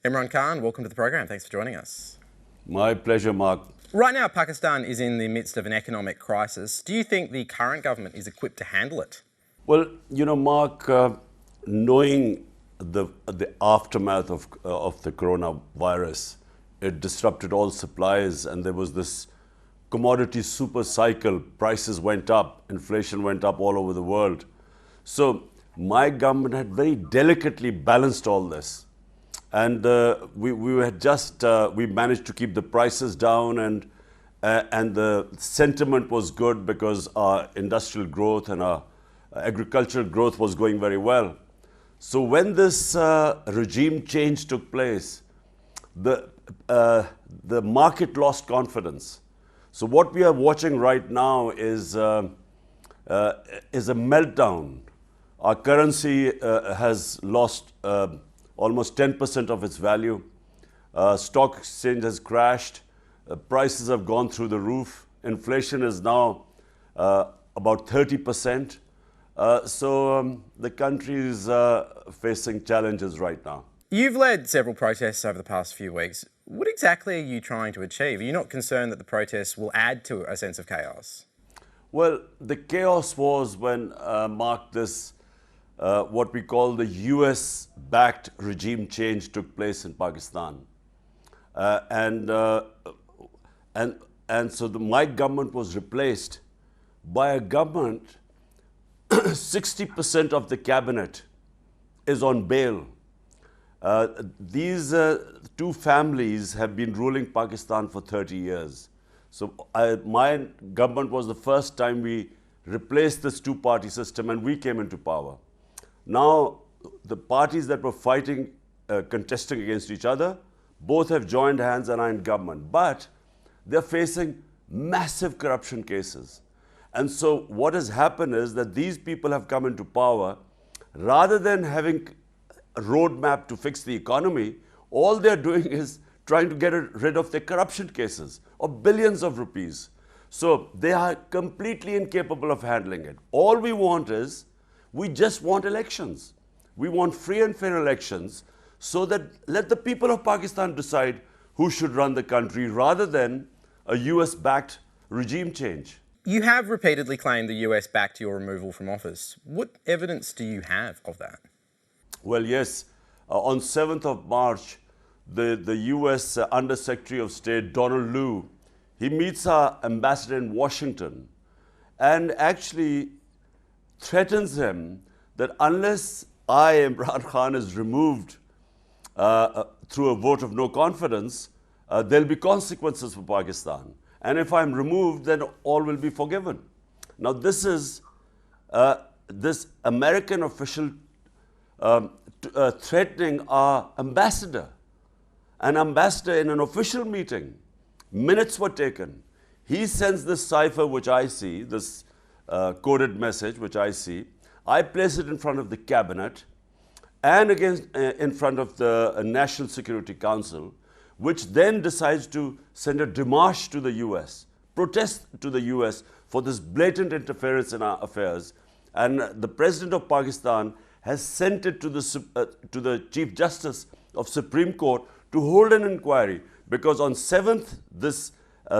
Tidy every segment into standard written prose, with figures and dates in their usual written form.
Imran Khan, welcome to the program. Thanks for joining us. My pleasure, Mark. Right now, Pakistan is in the midst of an economic crisis. Do you think the current government is equipped to handle it? Well, Mark, knowing the aftermath of the coronavirus, it disrupted all supplies, and there was this commodity super cycle. Prices went up, inflation went up all over the world. So my government had very delicately balanced all this. And we managed to keep the prices down, and the sentiment was good because our industrial growth and our agricultural growth was going very well. So when this regime change took place, the market lost confidence. So what we are watching right now is a meltdown. Our currency has lost almost 10% of its value. Stock exchange has crashed. Prices have gone through the roof. Inflation is now about 30%. So the country is facing challenges right now. You've led several protests over the past few weeks. What exactly are you trying to achieve? Are you not concerned that the protests will add to a sense of chaos? Well, the chaos was when, Mark, this what we call the US-backed regime change took place in Pakistan. And so my government was replaced by a government, 60% of the cabinet is on bail. These two families have been ruling Pakistan for 30 years. So my government was the first time we replaced this two-party system and we came into power. Now, the parties that were fighting, contesting against each other, both have joined hands and are in government. But they're facing massive corruption cases. And so what has happened is that these people have come into power. Rather than having a roadmap to fix the economy, all they're doing is trying to get rid of their corruption cases of billions of rupees. So they are completely incapable of handling it. All we want is, we just want elections. We want free and fair elections so that let the people of Pakistan decide who should run the country rather than a US-backed regime change. You have repeatedly claimed the US backed your removal from office. What evidence do you have of that? Well, yes. On 7th of March, the US Under Secretary of State, Donald Lu, he meets our ambassador in Washington and actually threatens him that unless I, Imran Khan, is removed through a vote of no confidence, there'll be consequences for Pakistan. And if I'm removed, then all will be forgiven. Now, this is this American official threatening our ambassador. An ambassador in an official meeting, minutes were taken. He sends this cipher, which I see, this coded message, which I see. I place it in front of the cabinet and in front of the National Security Council, which then decides to send a démarche to the US, protest to the US for this blatant interference in our affairs. And the President of Pakistan has sent it to the Chief Justice of Supreme Court to hold an inquiry, because on 7th this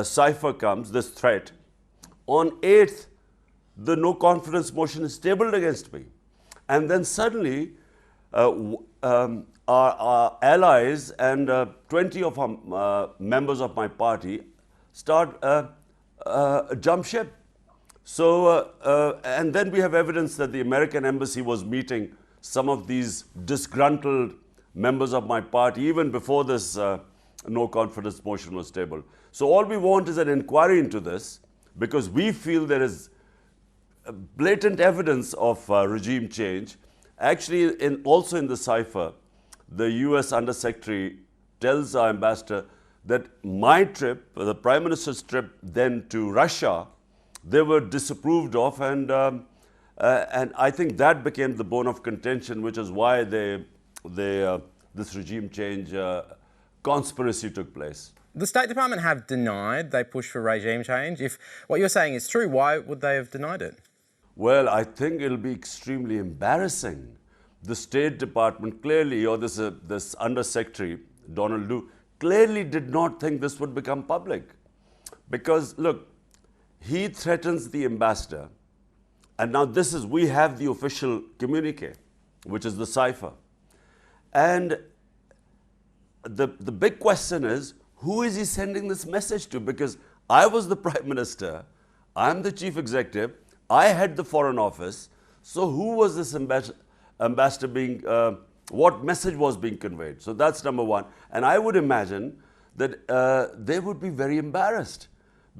cipher comes, this threat. On 8th, the no confidence motion is tabled against me. And then suddenly, our allies and 20 of our members of my party start jump ship. So, and then we have evidence that the American embassy was meeting some of these disgruntled members of my party even before this no confidence motion was tabled. So all we want is an inquiry into this, because we feel there is blatant evidence of regime change. Actually, also in the cipher, the US Undersecretary tells our ambassador that my trip, the Prime Minister's trip then to Russia, they were disapproved of, and I think that became the bone of contention, which is why this regime change conspiracy took place. The State Department have denied they pushed for regime change. If what you're saying is true, why would they have denied it? Well, I think it'll be extremely embarrassing. The State Department clearly, or this Undersecretary, Donald do, clearly did not think this would become public. Because, look, he threatens the ambassador, and now we have the official communique, which is the cipher. And the big question is, who is he sending this message to? Because I was the Prime Minister, I'm the Chief Executive, I had the Foreign Office, so who was this ambassador being, what message was being conveyed? So that's number one. And I would imagine that they would be very embarrassed.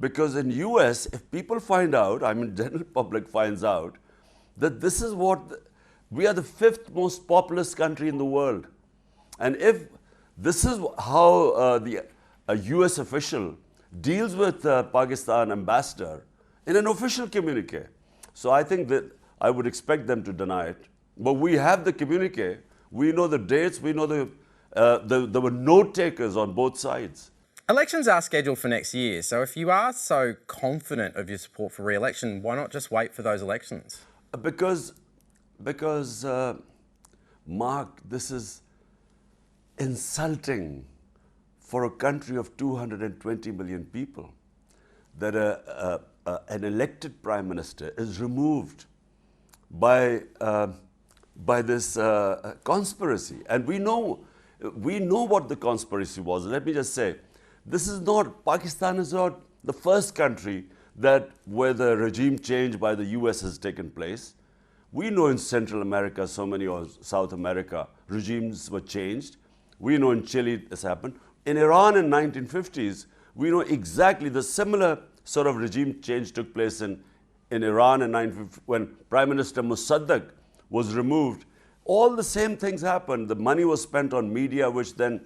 Because in US, if people find out, I mean general public finds out, that this is we are the 5th most populous country in the world. And if this is how a US official deals with Pakistan ambassador in an official communique. So I think that I would expect them to deny it. But we have the communique, we know the dates, we know there were note takers on both sides. Elections are scheduled for next year, so if you are so confident of your support for re-election, why not just wait for those elections? Because Mark, this is insulting for a country of 220 million people, that an elected Prime Minister is removed by this conspiracy. And we know what the conspiracy was. Let me just say, Pakistan is not the first country where the regime change by the US has taken place. We know in Central America, or South America, regimes were changed. We know in Chile this happened. In Iran in 1950s, we know exactly the similar sort of regime change took place in Iran in 1950 when Prime Minister Mossadegh was removed. All the same things happened. The money was spent on media, which then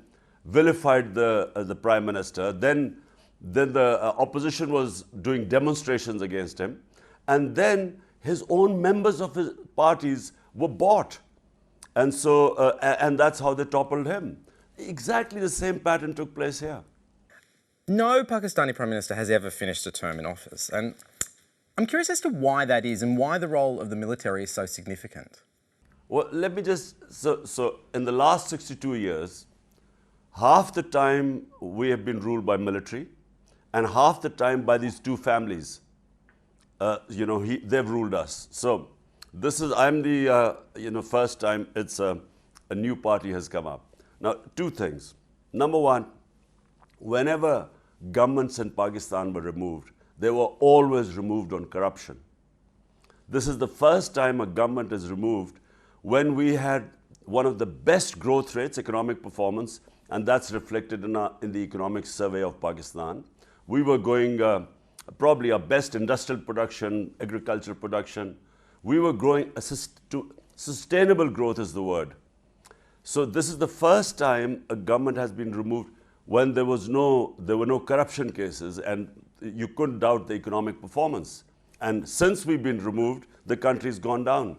vilified the Prime Minister. Then the opposition was doing demonstrations against him. And then his own members of his parties were bought. And so, and that's how they toppled him. Exactly the same pattern took place here. No Pakistani Prime Minister has ever finished a term in office. And I'm curious as to why that is and why the role of the military is so significant. Well, let me just, so in the last 62 years, half the time we have been ruled by military and half the time by these two families. They've ruled us. So I'm the, first time it's a new party has come up. Now, two things. Number one, whenever governments in Pakistan were removed, they were always removed on corruption. This is the first time a government is removed when we had one of the best growth rates, economic performance, and that's reflected in the economic survey of Pakistan. We were going probably our best industrial production, agricultural production. We were growing, sustainable growth is the word. So this is the first time a government has been removed when there were no corruption cases and you couldn't doubt the economic performance. And since we've been removed, the country's gone down.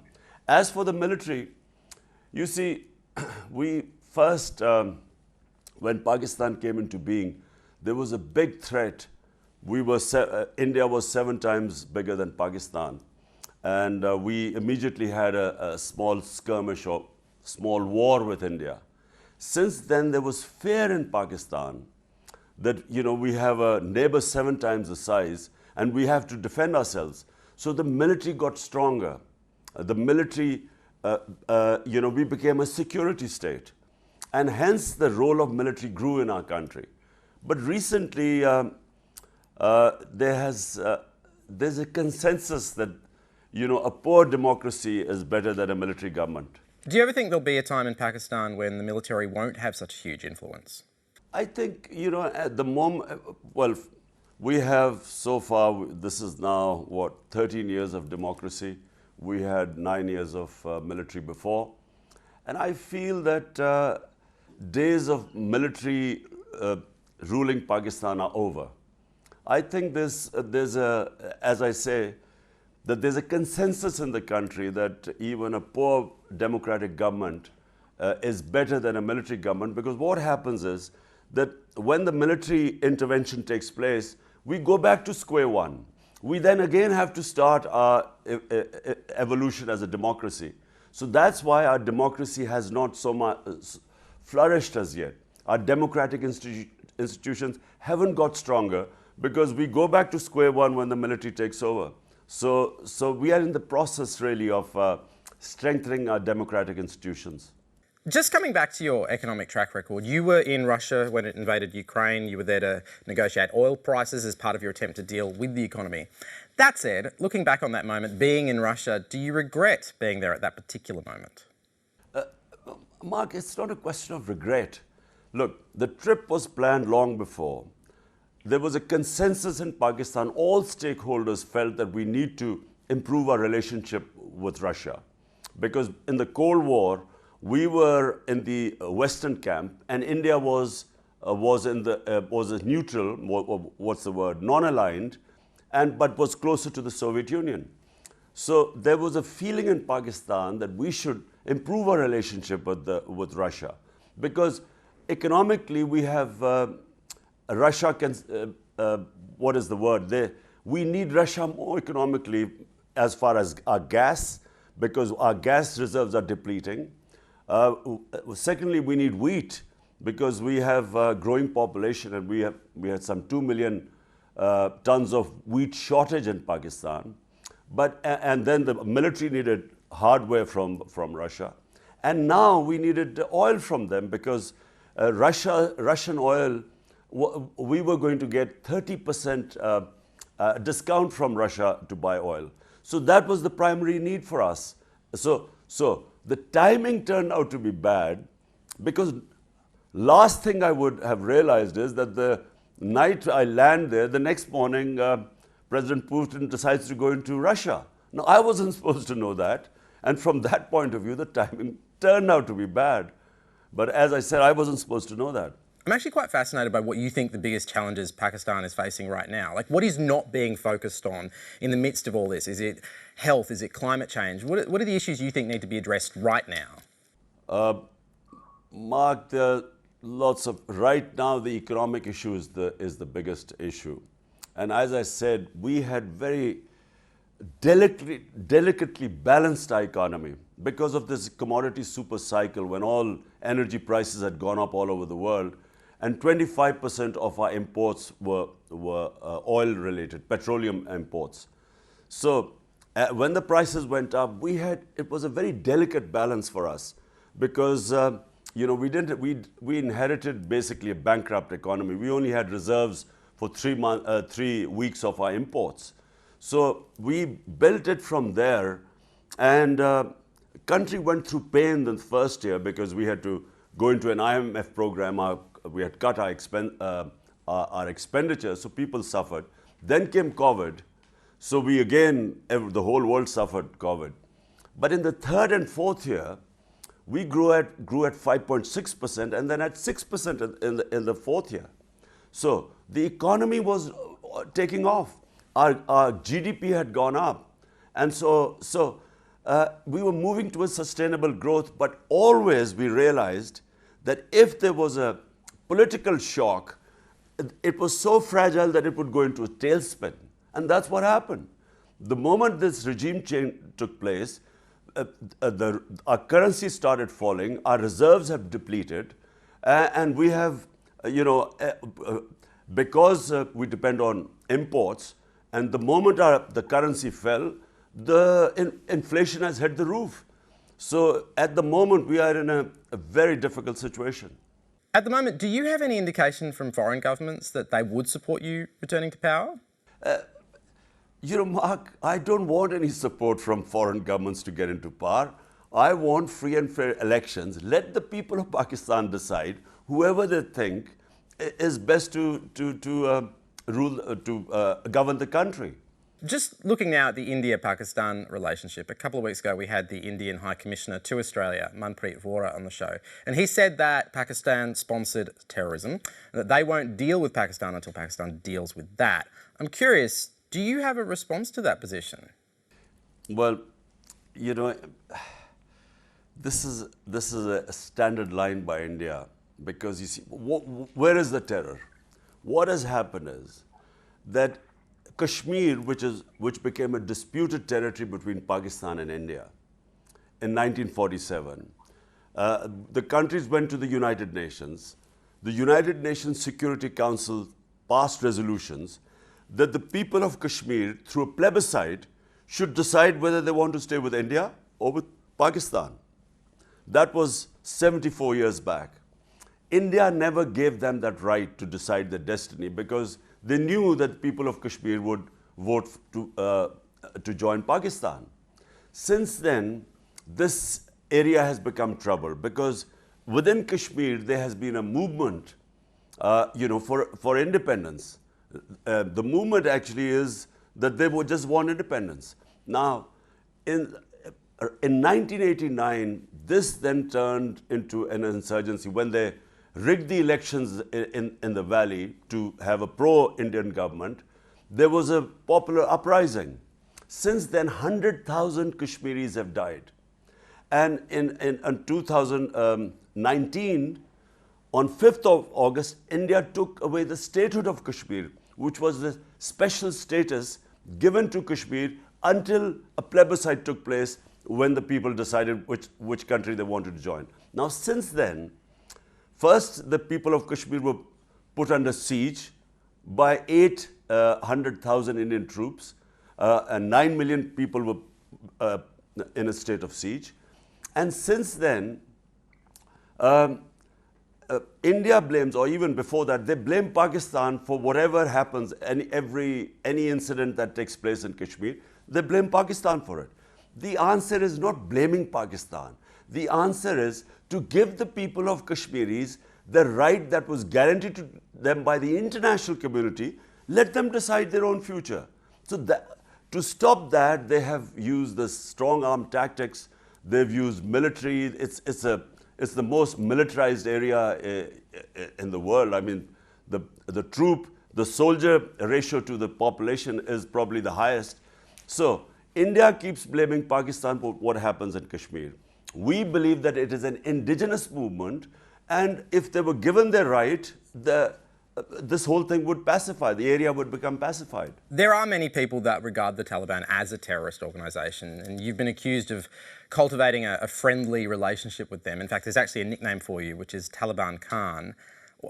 As for the military, you see, we first, when Pakistan came into being, there was a big threat. India was 7 times bigger than Pakistan. And we immediately had a small skirmish or small war with India. Since then, there was fear in Pakistan that, we have a neighbor 7 times the size and we have to defend ourselves. So the military got stronger. The military, we became a security state. And hence the role of military grew in our country. But recently, there's a consensus that, a poor democracy is better than a military government. Do you ever think there'll be a time in Pakistan when the military won't have such a huge influence? I think, at the moment, we have so far, this is now, 13 years of democracy. We had 9 years of military before. And I feel that days of military ruling Pakistan are over. I think there's a consensus in the country that even a poor democratic government is better than a military government, because what happens is that when the military intervention takes place, we go back to square one. We then again have to start our evolution as a democracy. So that's why our democracy has not so much flourished as yet. our democratic institutions haven't got stronger because we go back to square one when the military takes over. So we are in the process really of strengthening our democratic institutions. Just coming back to your economic track record, you were in Russia when it invaded Ukraine. You were there to negotiate oil prices as part of your attempt to deal with the economy. That said, looking back on that moment, being in Russia, do you regret being there at that particular moment? Mark, it's not a question of regret. Look, the trip was planned long before. There was a consensus in Pakistan. All stakeholders felt that we need to improve our relationship with Russia. Because in the Cold War, we were in the Western camp, and India was a neutral, what's the word, non-aligned, but was closer to the Soviet Union. So there was a feeling in Pakistan that we should improve our relationship with Russia, because economically we have Russia can. What is the word? We need Russia more economically as far as our gas, because our gas reserves are depleting. Secondly, we need wheat because we have a growing population, and we had some 2 million tons of wheat shortage in Pakistan. And then the military needed hardware from Russia, and now we needed oil from them because Russian oil, we were going to get 30% discount from Russia to buy oil. So that was the primary need for us. So the timing turned out to be bad, because last thing I would have realized is that the night I land there, the next morning, President Putin decides to go into Russia. Now, I wasn't supposed to know that. And from that point of view, the timing turned out to be bad. But as I said, I wasn't supposed to know that. I'm actually quite fascinated by what you think the biggest challenges Pakistan is facing right now. Like, what is not being focused on in the midst of all this? Is it health? Is it climate change? What are the issues you think need to be addressed right now? Mark, there are lots of... Right now, the economic issue is the biggest issue. And as I said, we had very delicately balanced our economy because of this commodity super cycle when all energy prices had gone up all over the world. And 25% of our imports were oil-related, petroleum imports. So when the prices went up, it was a very delicate balance for us because we inherited basically a bankrupt economy. We only had reserves for 3 weeks of our imports. So we built it from there, and country went through pain the first year because we had to go into an IMF program. We had cut our expenditure, so people suffered. Then came COVID, so the whole world suffered COVID. But in the third and fourth year, we grew at 5.6%, and then at 6% in the fourth year. So the economy was taking off. Our GDP had gone up, and so we were moving towards sustainable growth. But always we realized that if there was a political shock, it was so fragile that it would go into a tailspin. And that's what happened. The moment this regime change took place, our currency started falling, our reserves have depleted, and we have, because we depend on imports, and the moment the currency fell, the inflation has hit the roof. So at the moment, we are in a very difficult situation. At the moment, do you have any indication from foreign governments that they would support you returning to power? Mark, I don't want any support from foreign governments to get into power. I want free and fair elections. Let the people of Pakistan decide whoever they think is best to govern the country. Just looking now at the India-Pakistan relationship, a couple of weeks ago we had the Indian High Commissioner to Australia, Manpreet Vora, on the show, and he said that Pakistan sponsored terrorism, and that they won't deal with Pakistan until Pakistan deals with that. I'm curious, do you have a response to that position? Well, this is a standard line by India, because you see, where is the terror? What has happened is that Kashmir, which became a disputed territory between Pakistan and India in 1947, the countries went to the United Nations. the United Nations Security Council passed resolutions that the people of Kashmir, through a plebiscite, should decide whether they want to stay with India or with Pakistan. That was 74 years back. India never gave them that right to decide their destiny because they knew that the people of Kashmir would vote to join Pakistan. Since then, this area has become troubled because within Kashmir there has been a movement, for independence. The movement actually is that they would just want independence. Now, in 1989, this then turned into an insurgency when they rigged the elections in the valley to have a pro-Indian government. There was a popular uprising. Since then, 100,000 Kashmiris have died. And in 2019, on 5th of August, India took away the statehood of Kashmir, which was the special status given to Kashmir until a plebiscite took place when the people decided which country they wanted to join. Now, since then, first the people of Kashmir were put under siege by 800,000 Indian troops, and 9 million people were in a state of siege. And since then, India blames, or even before that, they blame Pakistan for whatever happens, any incident that takes place in Kashmir, they blame Pakistan for it. The answer is not blaming Pakistan. The answer is to give the people of Kashmiris the right that was guaranteed to them by the international community, let them decide their own future. So to stop that, they have used the strong arm tactics, they've used military, it's the most militarized area in the world. I mean, the soldier ratio to the population is probably the highest. So India keeps blaming Pakistan for what happens in Kashmir. We believe that it is an indigenous movement, and if they were given their right, this whole thing would pacify, the area would become pacified. There are many people that regard the Taliban as a terrorist organisation, and you've been accused of cultivating a friendly relationship with them. In fact, there's actually a nickname for you, which is Taliban Khan.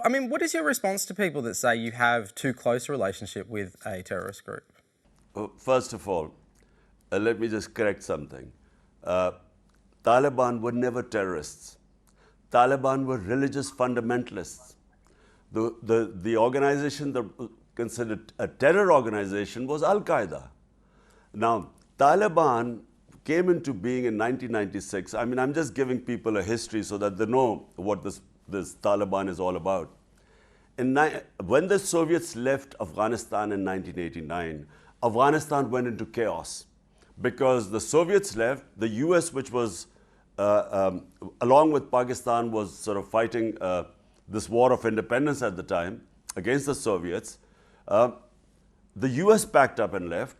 I mean, what is your response to people that say you have too close a relationship with a terrorist group? First of all, let me just correct something. Taliban were never terrorists. Taliban were religious fundamentalists. The organization that was considered a terror organization was Al-Qaeda. Now, Taliban came into being in 1996. I mean, I'm just giving people a history so that they know what this Taliban is all about. When the Soviets left Afghanistan in 1989, Afghanistan went into chaos because the Soviets left, the US, which was, along with Pakistan, was sort of fighting this war of independence at the time against the Soviets. The US packed up and left.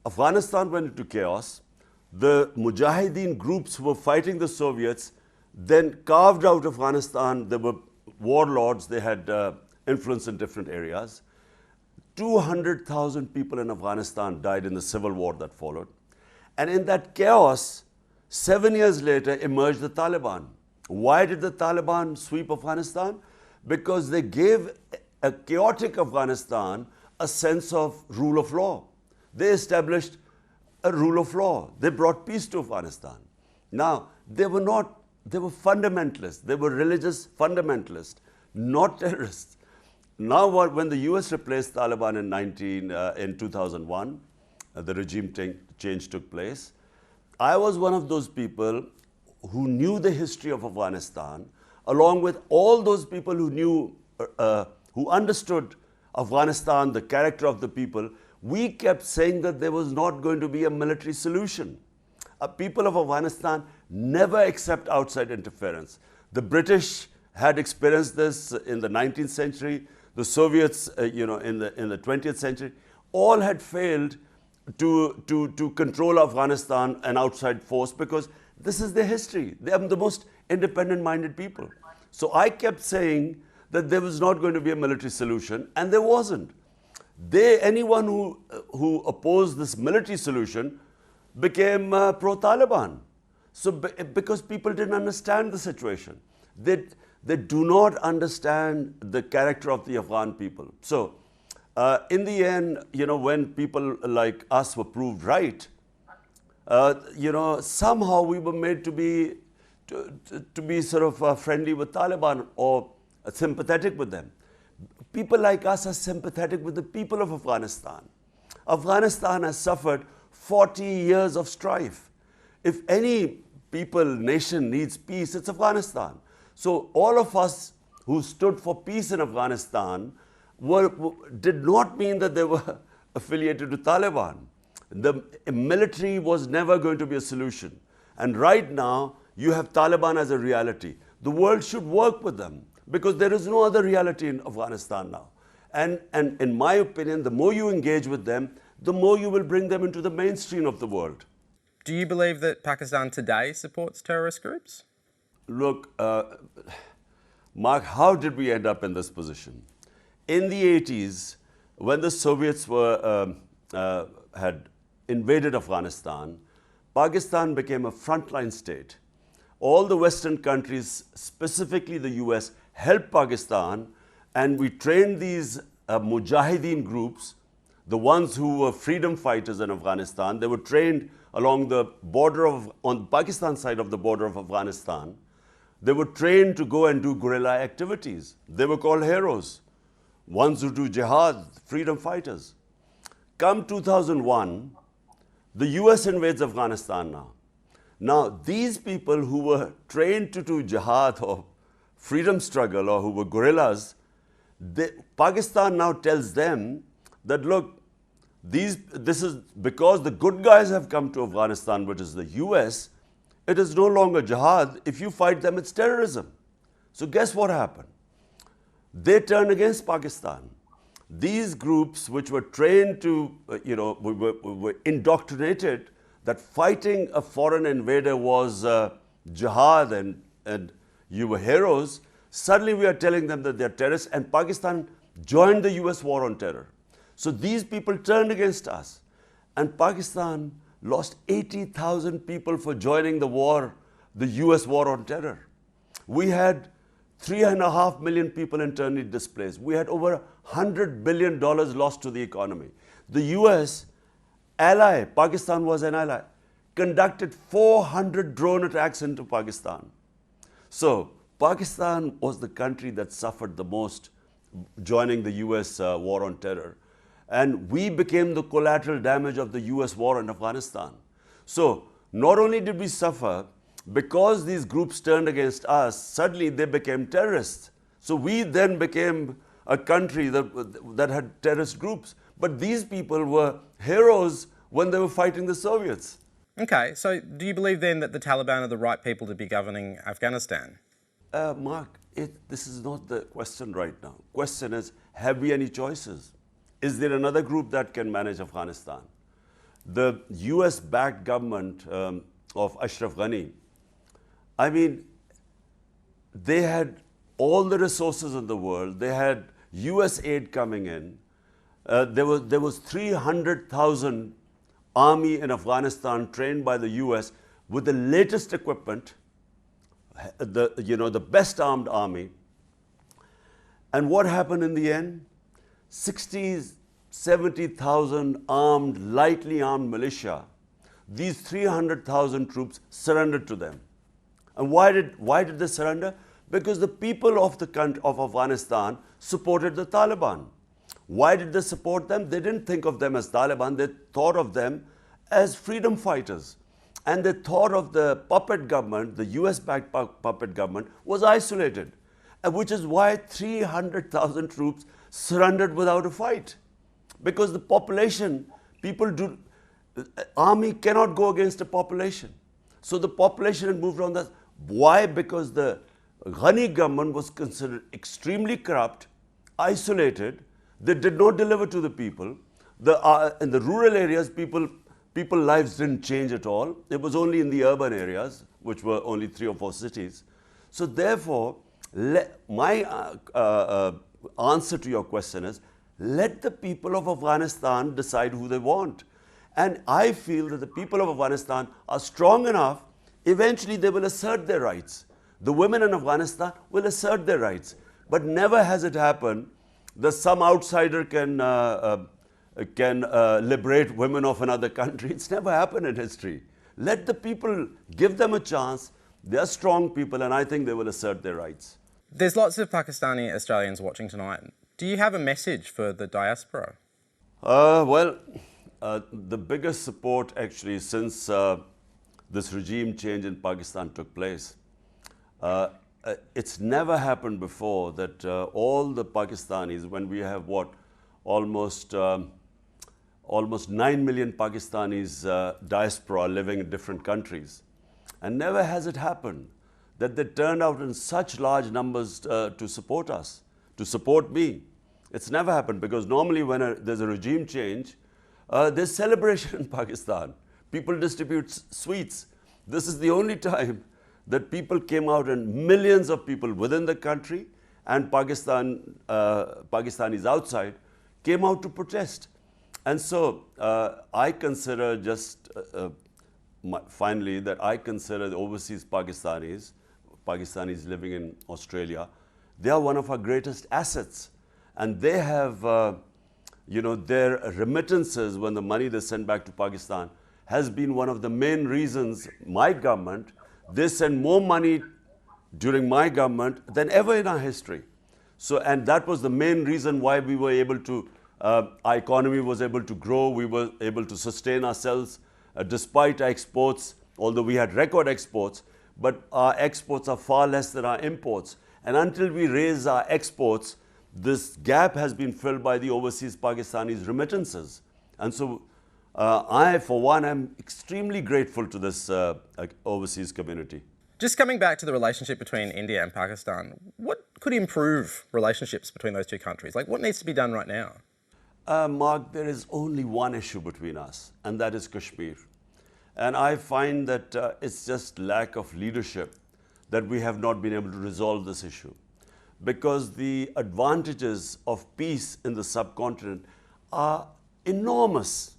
Afghanistan went into chaos. The Mujahideen groups who were fighting the Soviets then carved out Afghanistan. There were warlords, they had influence in different areas. 200,000 people in Afghanistan died in the civil war that followed. And in that chaos, 7 years later emerged the Taliban. Why did the Taliban sweep Afghanistan? Because they gave a chaotic Afghanistan a sense of rule of law. They established a rule of law. They brought peace to Afghanistan. Now, they were fundamentalists. They were religious fundamentalists, not terrorists. Now, when the US replaced Taliban in 2001, the regime change took place. I was one of those people who knew the history of Afghanistan, along with all those people who understood Afghanistan, the character of the people. We kept saying that there was not going to be a military solution. People of Afghanistan never accept outside interference. The British had experienced this in the 19th century. The Soviets, in the 20th century, all had failed to control Afghanistan, an outside force, because this is their history. They are the most independent-minded people. So I kept saying that there was not going to be a military solution, and there wasn't. Anyone who opposed this military solution became pro-Taliban. So because people didn't understand the situation. they do not understand the character of the Afghan people. So, in the end, when people like us were proved right, somehow we were made to be sort of friendly with Taliban or sympathetic with them. People like us are sympathetic with the people of Afghanistan. Afghanistan has suffered 40 years of strife. If any nation needs peace, it's Afghanistan. So all of us who stood for peace in Afghanistan did not mean that they were affiliated to Taliban. The military was never going to be a solution. And right now, you have Taliban as a reality. The world should work with them because there is no other reality in Afghanistan now. And in my opinion, the more you engage with them, the more you will bring them into the mainstream of the world. Do you believe that Pakistan today supports terrorist groups? Look, Mark, how did we end up in this position? In the 80s, when the Soviets had invaded Afghanistan, Pakistan became a frontline state. All the Western countries, specifically the US, helped Pakistan, and we trained these Mujahideen groups, the ones who were freedom fighters in Afghanistan. They were trained along the border on the Pakistan side of the border of Afghanistan. They were trained to go and do guerrilla activities. They were called heroes, ones who do jihad, freedom fighters. Come 2001, the US invades Afghanistan now. Now, these people who were trained to do jihad or freedom struggle or who were guerrillas, Pakistan now tells them that, look, this is because the good guys have come to Afghanistan, which is the US, it is no longer jihad. If you fight them, it's terrorism. So guess what happened? They turned against Pakistan. These groups, which were trained to, were indoctrinated that fighting a foreign invader was jihad and you were heroes, suddenly we are telling them that they're terrorists, and Pakistan joined the US war on terror. So these people turned against us, and Pakistan lost 80,000 people for joining the war, the US war on terror. We had 3.5 million people internally displaced. We had over $100 billion lost to the economy. The US ally, Pakistan was an ally, conducted 400 drone attacks into Pakistan. So Pakistan was the country that suffered the most joining the US war on terror. And we became the collateral damage of the US war in Afghanistan. So not only did we suffer, because these groups turned against us, suddenly they became terrorists. So we then became a country that had terrorist groups. But these people were heroes when they were fighting the Soviets. Okay, so do you believe then that the Taliban are the right people to be governing Afghanistan? Mark, this is not the question right now. Question is, have we any choices? Is there another group that can manage Afghanistan? The US-backed government of Ashraf Ghani, I mean, they had all the resources in the world. They had US aid coming in. There was 300,000 army in Afghanistan trained by the US with the latest equipment, the best armed army. And what happened in the end? 70,000 armed, lightly armed militia. These 300,000 troops surrendered to them. And why did they surrender? Because the people of the country of Afghanistan supported the Taliban. Why did they support them? They didn't think of them as Taliban. They thought of them as freedom fighters. And they thought of the puppet government, the US-backed puppet government, was isolated. Which is why 300,000 troops surrendered without a fight. Because the population, army cannot go against a population. So the population had moved on that. Why? Because the Ghani government was considered extremely corrupt, isolated. They did not deliver to the people. In the rural areas, people's lives didn't change at all. It was only in the urban areas, which were only 3 or 4 cities. So therefore, my answer to your question is, let the people of Afghanistan decide who they want. And I feel that the people of Afghanistan are strong enough, eventually they will assert their rights. The women in Afghanistan will assert their rights. But never has it happened that some outsider can liberate women of another country. It's never happened in history. Let the people, give them a chance. They're strong people, and I think they will assert their rights. There's lots of Pakistani Australians watching tonight. Do you have a message for the diaspora? The biggest support actually since this regime change in Pakistan took place, it's never happened before that all the Pakistanis, when we have almost 9 million Pakistanis diaspora living in different countries, and never has it happened that they turned out in such large numbers to support us, to support me. It's never happened because normally when there's a regime change, there's celebration in Pakistan. People distribute sweets. This is the only time that people came out, and millions of people within the country and Pakistanis outside came out to protest. And so I consider finally that I consider the overseas Pakistanis living in Australia, they are one of our greatest assets. And they have, their remittances, when the money they send back to Pakistan, has been one of the main reasons my government, they send more money during my government than ever in our history. So, and that was the main reason why we were able to, our economy was able to grow, we were able to sustain ourselves despite our exports, although we had record exports, but our exports are far less than our imports. And until we raise our exports, this gap has been filled by the overseas Pakistanis' remittances. And so I, for one, am extremely grateful to this overseas community. Just coming back to the relationship between India and Pakistan, what could improve relationships between those two countries? Like, what needs to be done right now? Mark, there is only one issue between us, and that is Kashmir. And I find that it's just lack of leadership that we have not been able to resolve this issue. Because the advantages of peace in the subcontinent are enormous.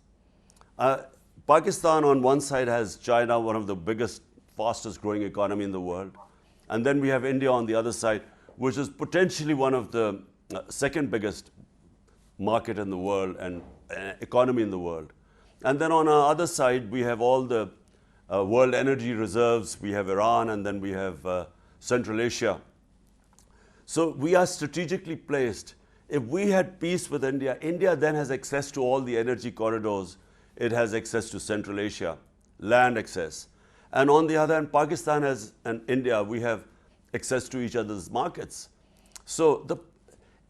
Pakistan on one side has China, one of the biggest, fastest growing economy in the world. And then we have India on the other side, which is potentially one of the second biggest market in the world and economy in the world. And then on our other side, we have all the world energy reserves. We have Iran, and then we have Central Asia. So we are strategically placed. If we had peace with India, India then has access to all the energy corridors. It has access to Central Asia, land access. And on the other hand, Pakistan and India, we have access to each other's markets. So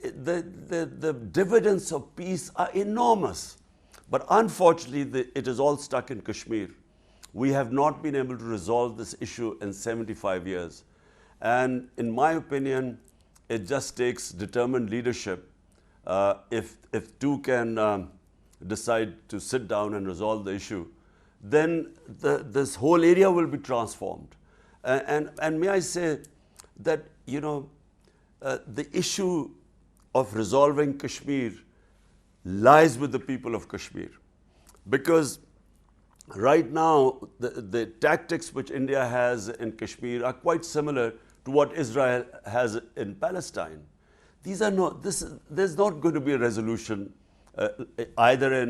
the dividends of peace are enormous. But unfortunately, it is all stuck in Kashmir. We have not been able to resolve this issue in 75 years. And in my opinion, it just takes determined leadership. If two can decide to sit down and resolve the issue, then this whole area will be transformed. And may I say that, the issue of resolving Kashmir lies with the people of Kashmir. Because right now, the tactics which India has in Kashmir are quite similar to what Israel has in Palestine. There's not going to be a resolution either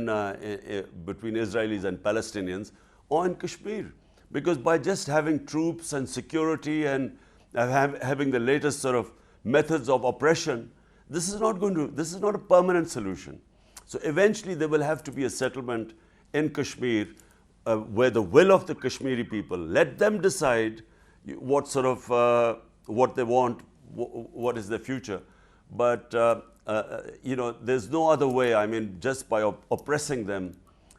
between Israelis and Palestinians or in Kashmir. Because by just having troops and security and having the latest sort of methods of oppression, this is not a permanent solution. So eventually there will have to be a settlement in Kashmir where the will of the Kashmiri people, let them decide what sort of, what they want, what is their future. But, there's no other way. I mean, just by oppressing them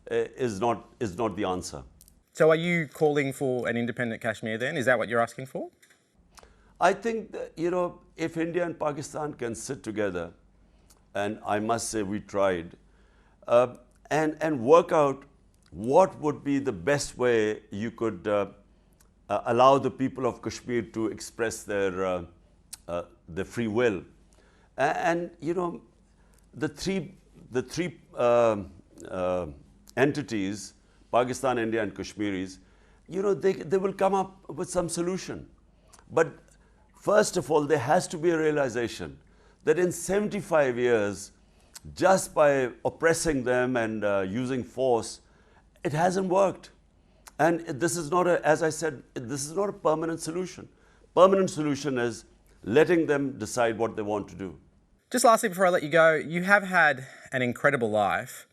is not the answer. So are you calling for an independent Kashmir then? Is that what you're asking for? I think that, if India and Pakistan can sit together, and I must say we tried, and work out what would be the best way you could allow the people of Kashmir to express their free will. And the three entities, Pakistan, India, and Kashmiris, they will come up with some solution. But First of all, there has to be a realization that in 75 years, just by oppressing them and using force, it hasn't worked. And this is not a, as I said, this is not a permanent solution. Permanent solution is letting them decide what they want to do. Just lastly, before I let you go, you have had an incredible life.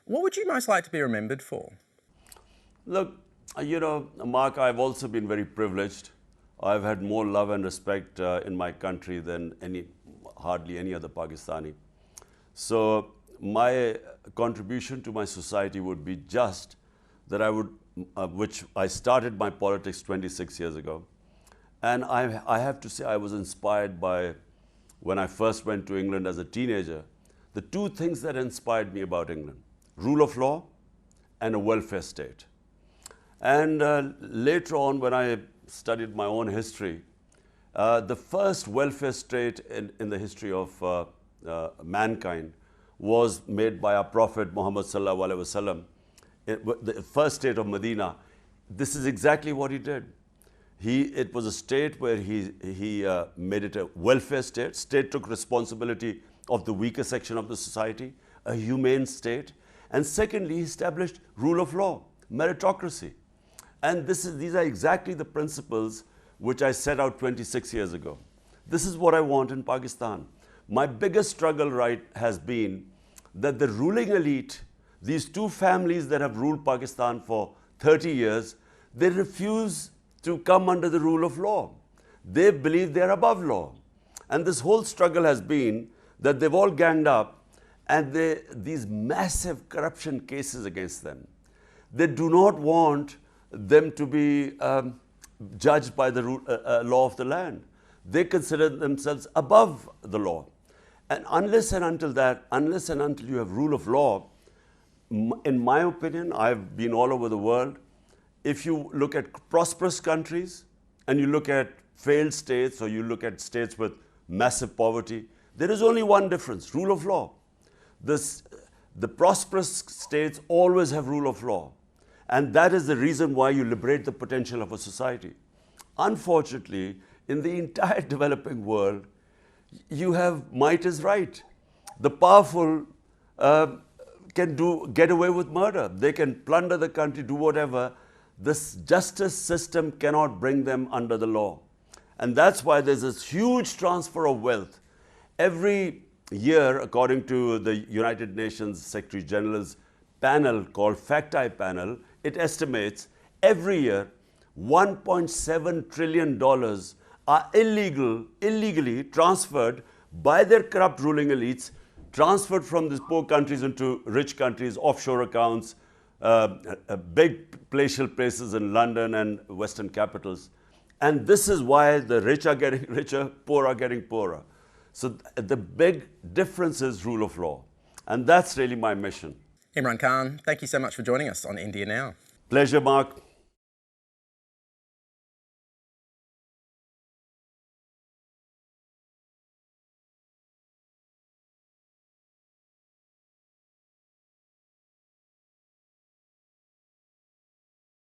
What would you most like to be remembered for? Look, you know, Mark, I've also been very privileged. I've had more love and respect in my country than hardly any other Pakistani. So my contribution to my society would be just that I would, which I started my politics 26 years ago. And I have to say I was inspired by, when I first went to England as a teenager, the two things that inspired me about England: rule of law and a welfare state. And later on, when I studied my own history, the first welfare state in the history of mankind was made by our Prophet Muhammad Sallallahu Alaihi Wasallam, the first state of Medina. This is exactly what he did. It was a state where he made it a welfare state. State took responsibility of the weaker section of the society, a humane state. And secondly, he established rule of law, meritocracy. And these are exactly the principles which I set out 26 years ago. This is what I want in Pakistan. My biggest struggle has been that the ruling elite, these two families that have ruled Pakistan for 30 years, they refuse to come under the rule of law. They believe they're above law. And this whole struggle has been that they've all ganged up and these massive corruption cases against them. They do not want them to be judged by the law of the land. They consider themselves above the law. And unless and until you have rule of law, in my opinion, I've been all over the world. If you look at prosperous countries and you look at failed states, or you look at states with massive poverty, there is only one difference: rule of law. The prosperous states always have rule of law. And that is the reason why you liberate the potential of a society. Unfortunately, in the entire developing world, you have might is right. The powerful can get away with murder. They can plunder the country, do whatever. This justice system cannot bring them under the law. And that's why there's this huge transfer of wealth. Every year, according to the United Nations Secretary General's panel called Fact-Eye Panel, it estimates every year $1.7 trillion are illegally transferred by their corrupt ruling elites, transferred from these poor countries into rich countries, offshore accounts, big palatial places in London and Western capitals. And this is why the rich are getting richer, poor are getting poorer. So the big difference is rule of law. And that's really my mission. Imran Khan, thank you so much for joining us on India Now. Pleasure, Mark.